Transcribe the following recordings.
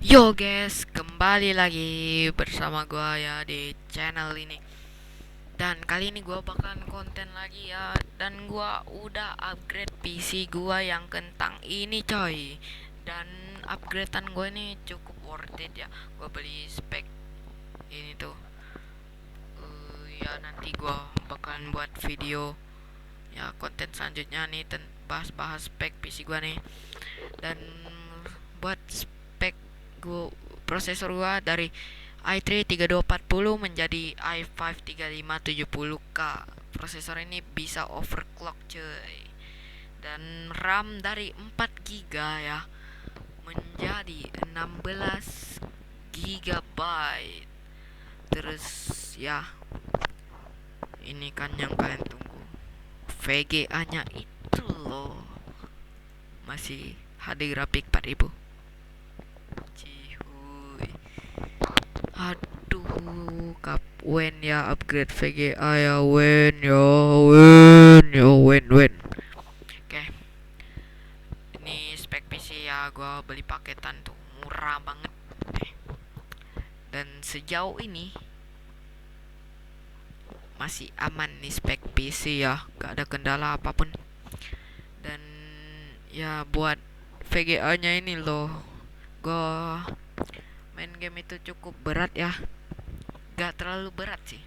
Yo guys, kembali lagi bersama gua ya di channel ini. Dan kali ini gua bakalan konten lagi ya. Dan gua udah upgrade PC gua yang kentang ini coy. Dan upgradean gua ini cukup worth it ya. Gua beli spek ini tuh. Ya nanti gua bakalan buat video ya konten selanjutnya nih bahas-bahas spek PC gua nih. Dan buat spek gua prosesor gua dari i3 3240 menjadi i5 3570K. Prosesor ini bisa overclock cuy. Dan RAM dari 4 GB ya menjadi 16 GB. Terus ya, ini kan yang kalian tunggu. VGA-nya itu loh. Masih HD grafik 4000. Cihuy. Aduh, wen ya upgrade VGA ya wen ya wen. Oke, ini spek PC ya, gua beli paketan tuh murah banget. Eh, dan sejauh ini masih aman nih spek PC ya, gak ada kendala apapun. Dan ya buat VGA-nya ini loh, gua main game itu cukup berat ya, gak terlalu berat sih,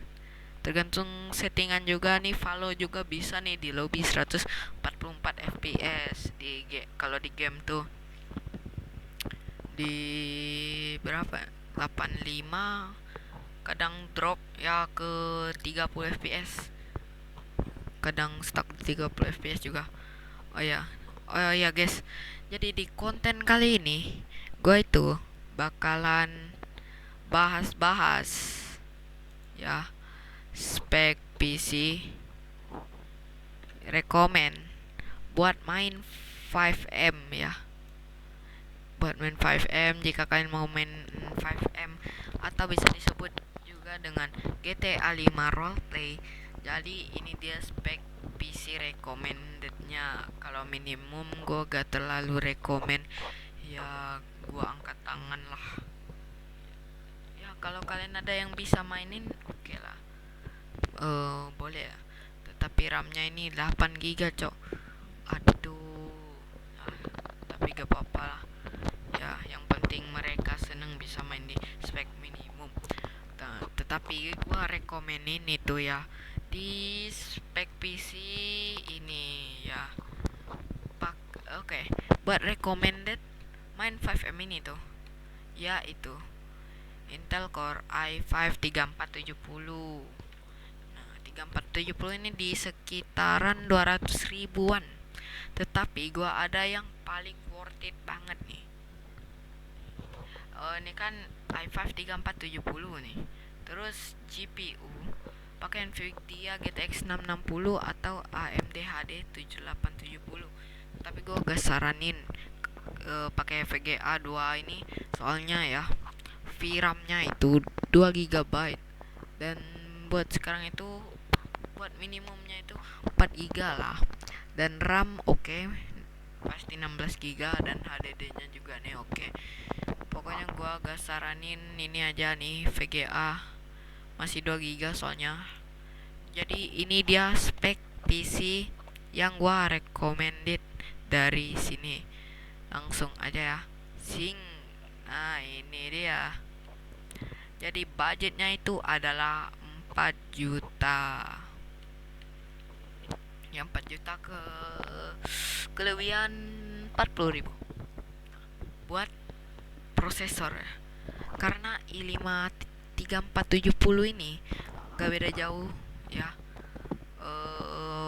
tergantung settingan juga nih. Follow juga bisa nih di lobby 144 fps kalau di game tuh di berapa 85, kadang drop ya ke 30 fps, kadang stuck di 30 fps juga. Oh ya guys, jadi di konten kali ini gue itu bakalan bahas-bahas ya spek PC rekomen buat main 5M ya. Buat main 5M, jika kalian mau main 5M atau bisa disebut juga dengan GTA 5 roleplay. Jadi ini dia spek PC recommendednya. Kalau minimum gue gak terlalu rekomen ya, gue angkat tangan lah. Ya kalau kalian ada yang bisa mainin oke lah. Boleh ya. Tetapi RAM-nya ini 8 GB cok. Aduh. Ah, tapi gak apa-apa lah. Ya, yang penting mereka seneng bisa main di spek minimum. Tetapi gua rekomenin itu ya di spek PC ini ya. Pak, oke. Buat recommended main 5M ini tuh. Ya itu Intel Core i5 3470. Nah, 3470 ini di sekitaran 200 ribuan. Tetapi gua ada yang paling worth it banget nih. Ini kan i5 3470 nih. Terus GPU pakai Nvidia GTX 660 atau AMD HD 7870. Tapi gue gak saranin pakai VGA 2 ini, soalnya ya VRAM-nya itu 2 GB. Dan buat sekarang itu buat minimumnya itu 4 GB lah. Dan RAM oke, pasti 16 GB, dan HDD-nya juga nih oke. Pokoknya gua agak saranin ini aja nih VGA, masih 2 GB soalnya. Jadi ini dia spek PC yang gua recommended dari sini. Langsung aja ya. Sing. Nah, ini dia. Jadi budgetnya itu adalah 4 juta. Yang 4 juta kelebihan 40 ribu buat prosesor ya. Karena i5 3470 ini gak beda jauh ya.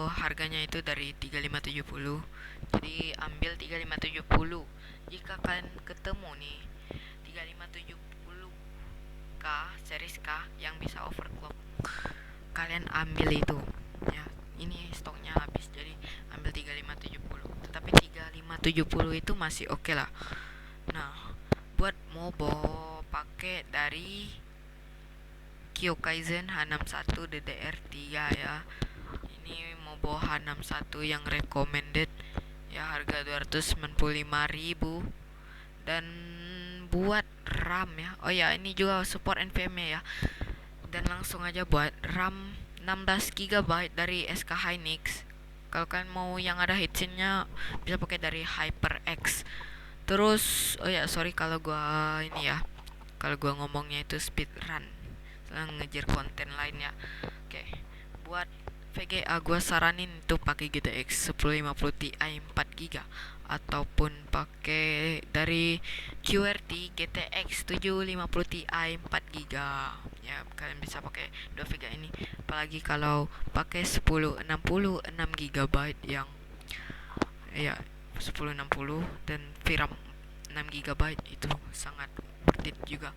Harganya itu dari 3570. Jadi ambil 3570. Jika kalian ketemu nih 3570K series K yang bisa overclock, kalian ambil itu ya. Ini stoknya habis, jadi ambil 3570. Tetapi 3570 itu masih oke lah. Nah, buat mobo pakai dari Kyokaisen H61 DDR3 ya. Ini mobo H61 yang recommended ya, harga 295.000. Dan buat RAM ya. Oh ya, ini juga support NVMe ya. Dan langsung aja buat RAM 16 GB dari SK Hynix. Kalau kalian mau yang ada heatsinnya bisa pakai dari HyperX. Terus oh ya, sorry kalau gua ini ya. Kalau gua ngomongnya itu speedrun. Saya ngejar konten lain ya. Oke. Buat VGA gua saranin tuh pakai GTX 1050 Ti 4 GB ataupun pakai dari QWERTY GTX 750 Ti 4 GB. Ya, kalian bisa pakai 2 VGA ini. Apalagi kalau pakai 1060 6 GB yang ya 1060 dan VRAM 6 GB itu sangat worth it juga.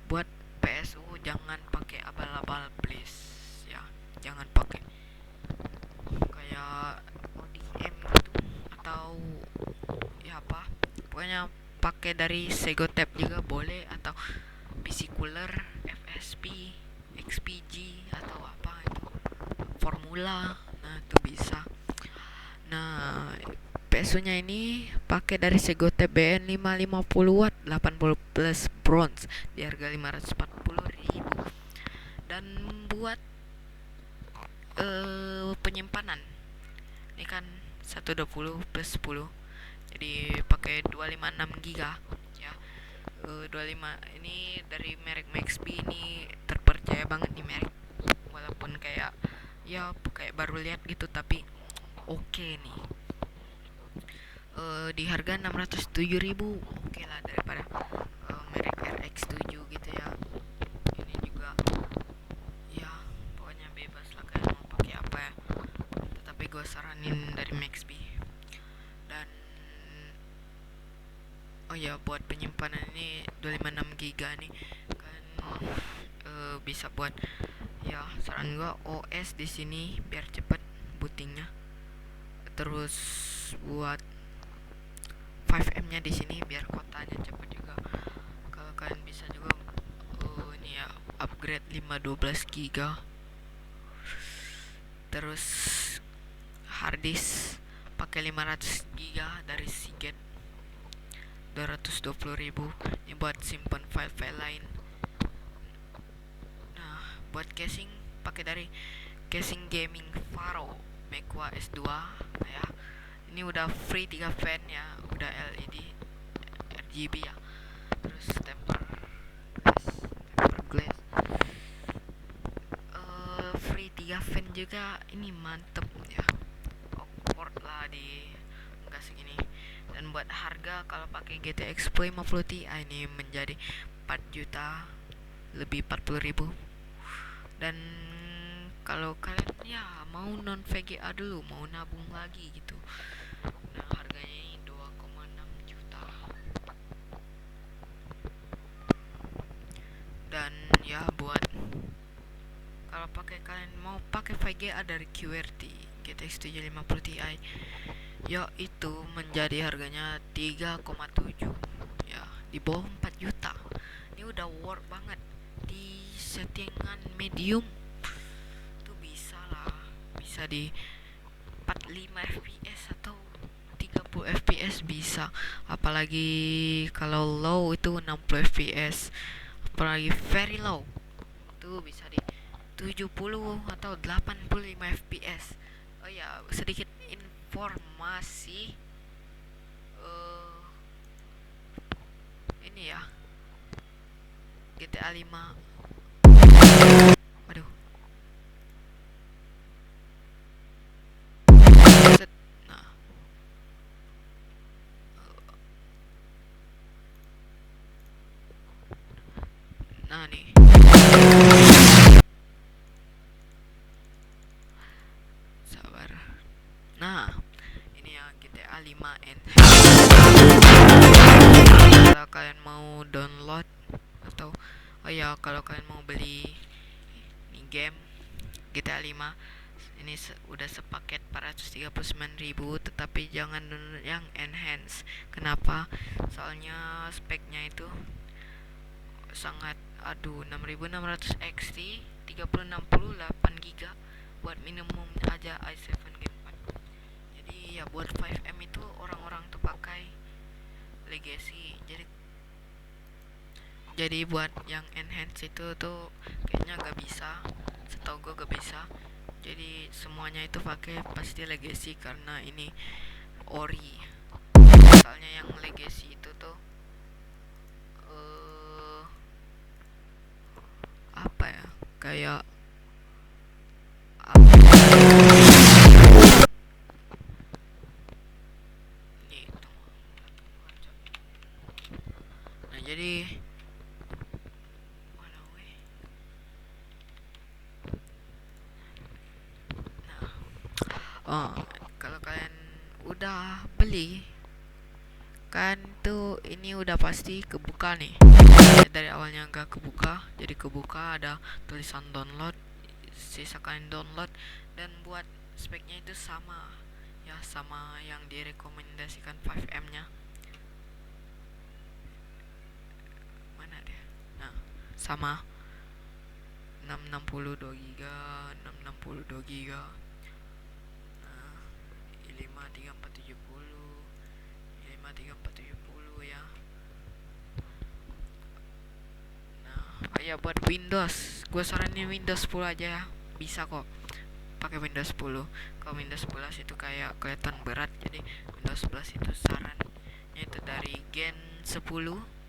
Buat PSU jangan pakai abal-abal please ya, jangan pakai kayak ODM gitu atau ya apa, pokoknya pakai dari Segotep juga boleh, atau PC Cooler, FSP, XPG atau apa itu, Formula, nah itu bisa. Nah, PSU-nya ini pakai dari Segotep BN 550 watt 80 plus bronze di harga 540.000. Dan buat penyimpanan ini kan 120 plus 10, jadi pakai 256 giga ya. 25 ini dari merek Maxby, ini terpercaya banget nih merek, walaupun kayak ya kayak baru lihat gitu tapi oke nih. Di harga 607.000 oke lah daripada merek RX7 gitu ya. Ini juga ya pokoknya bebas lah kalian mau pakai apa ya, tetapi gue saranin dari Maxby. Dan oh ya, buat penyimpanan ini 256 giga nih kan, bisa buat ya, saran gue OS di sini biar cepet bootingnya. Terus buat 5M nya di sini biar kotanya cepet juga. Kalau kalian bisa juga ini ya, upgrade 512 giga. Terus harddisk pakai 500 giga dari Seagate 220.000, ini buat simpan file-file lain. Nah, buat casing pakai dari casing gaming Faro Mekwa S2 ya. Ini udah free 3 fan ya, udah LED RGB ya. Terus temper glass, free 3 fan juga, ini mantep ya. Awkward lah di enggak segini. Dan buat harga kalau pakai GTX 1050 Ti ini menjadi 4 juta lebih 40.000. Dan kalau kalian ya mau non VGA dulu, mau nabung lagi gitu, nah harganya ini 2,6 juta. Dan ya buat kalau pakai, kalian mau pakai VGA dari QWERTY GTX 750 Ti ya, itu menjadi harganya 3,7 ya, di bawah 4 juta. Ini udah worth banget. Di settingan medium tuh bisa lah, bisa di 45 fps atau 30 fps bisa. Apalagi kalau low itu 60 fps, apalagi very low tuh bisa di 70 atau 85 fps. Oh ya, sedikit informasi ini ya, GTA 5. Waduh. Set. Nah, nah nih. Sabar. Nah, ini ya GTA 5 kalau kalian mau download atau oh ya, kalau kalian mau beli ini game GTA 5 ini udah sepaket 439.000, tetapi jangan download yang enhance. Kenapa? Soalnya speknya itu sangat, aduh, 6600 XT 3060 8 GB buat minimum aja i7 Game 4. Jadi ya buat 5M itu orang-orang tuh pakai legacy, jadi Jadi buat yang enhance itu tuh kayaknya gak bisa, setahu gue gak bisa. Jadi semuanya itu pakai pasti legacy karena ini ori. Soalnya yang legacy itu tuh eh apa ya, kayak nih tuh. Nah jadi mana weh. Oh, kalau kalian udah beli kan tuh ini udah pasti kebuka nih. Dari awalnya nggak kebuka, jadi kebuka ada tulisan download, sisa kalian download. Dan buat speknya itu sama ya, sama yang direkomendasikan 5M nya. Mana dia? Nah, sama 662 giga, 662 giga. Nah, 53470, 53470 ya. Nah, oh ya buat Windows, gue saranin Windows 10 aja ya. Bisa kok pakai Windows 10. Kalau Windows 11 itu kayak kelihatan berat, jadi Windows 11 itu sarannya itu dari Gen 10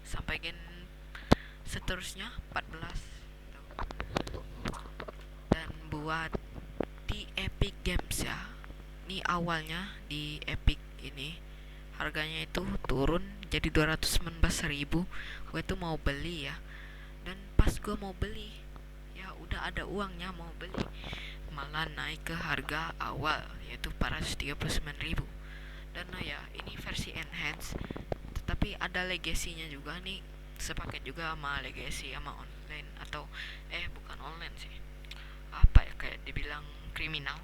sampai Gen seterusnya 14 tuh. Dan buat di Epic Games ya, ini awalnya di Epic ini harganya itu turun jadi 219.000. Gue tuh mau beli ya, dan pas gue mau beli ya udah ada uangnya mau beli, malah naik ke harga awal yaitu 439.000. Dan ya ini versi enhance, tetapi ada legasinya juga nih, sepaket juga sama legacy sama online, atau bukan online sih, apa ya, kayak dibilang kriminal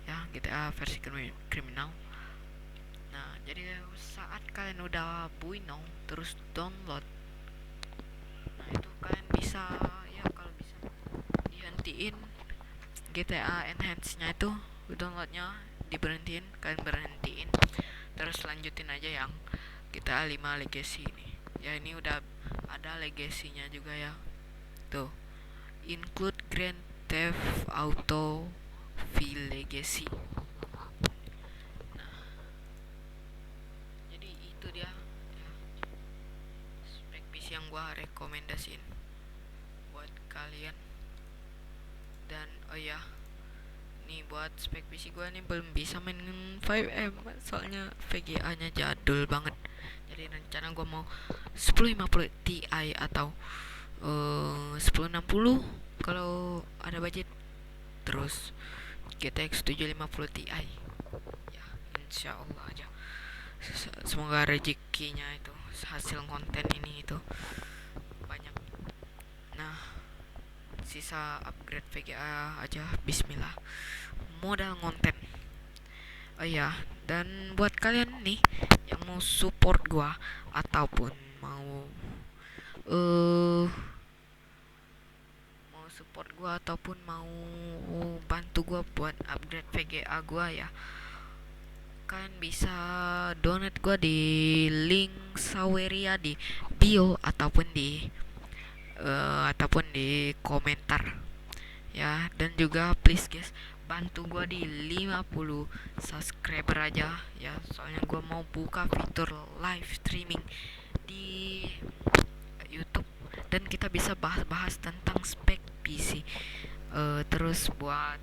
ya, GTA versi kriminal. Nah jadi saat kalian udah buino terus download, nah itu kalian bisa ya, kalau bisa dihentiin GTA Enhance nya itu, downloadnya diberhentiin, kalian berhentiin terus lanjutin aja yang GTA 5 Legacy ini ya. Ini udah ada legasinya juga ya tuh, include Grand Theft Auto V Legacy. Nah jadi itu dia ya, spek PC yang gua rekomendasiin buat kalian. Dan oh ya, nih buat spek PC gue nih belum bisa main 5M soalnya VGA nya jadul banget. Jadi rencana gue mau 1050 Ti atau 1060 kalau ada budget. Terus GTX 750 Ti ya, insya Allah aja. Semoga rezekinya itu hasil konten ini itu banyak. Nah sisa upgrade VGA aja, bismillah, modal konten. Oh iya, dan buat kalian nih yang mau support gua ataupun mau eh mau support gua ataupun mau bantu gua buat upgrade VGA gua ya, kalian bisa donate gua di link Saweria di bio ataupun di komentar ya. Dan juga please guys, bantu gue di 50 subscriber aja ya, soalnya gue mau buka fitur live streaming di YouTube dan kita bisa bahas-bahas tentang spek PC. Terus buat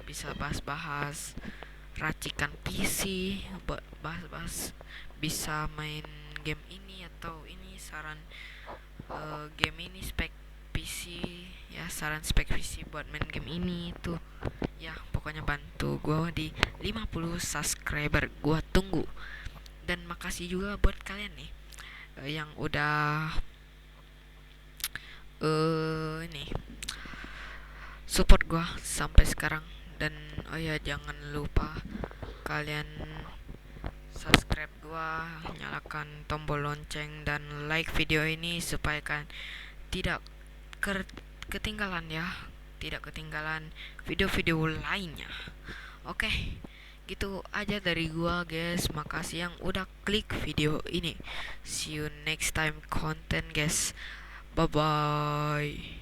bisa bahas-bahas racikan PC, bahas-bahas bisa main game ini atau ini, saran game ini, spek PC ya, saran spek PC buat main game ini tuh ya. Pokoknya bantu gue di 50 subscriber, gue tunggu. Dan makasih juga buat kalian nih yang udah ini support gue sampai sekarang. Dan oh ya, jangan lupa kalian subscribe gua, nyalakan tombol lonceng dan like video ini supaya kalian tidak ketinggalan ya, tidak ketinggalan video-video lainnya. Oke, Gitu aja dari gua guys. Makasih yang udah klik video ini. See you next time content guys. Bye bye.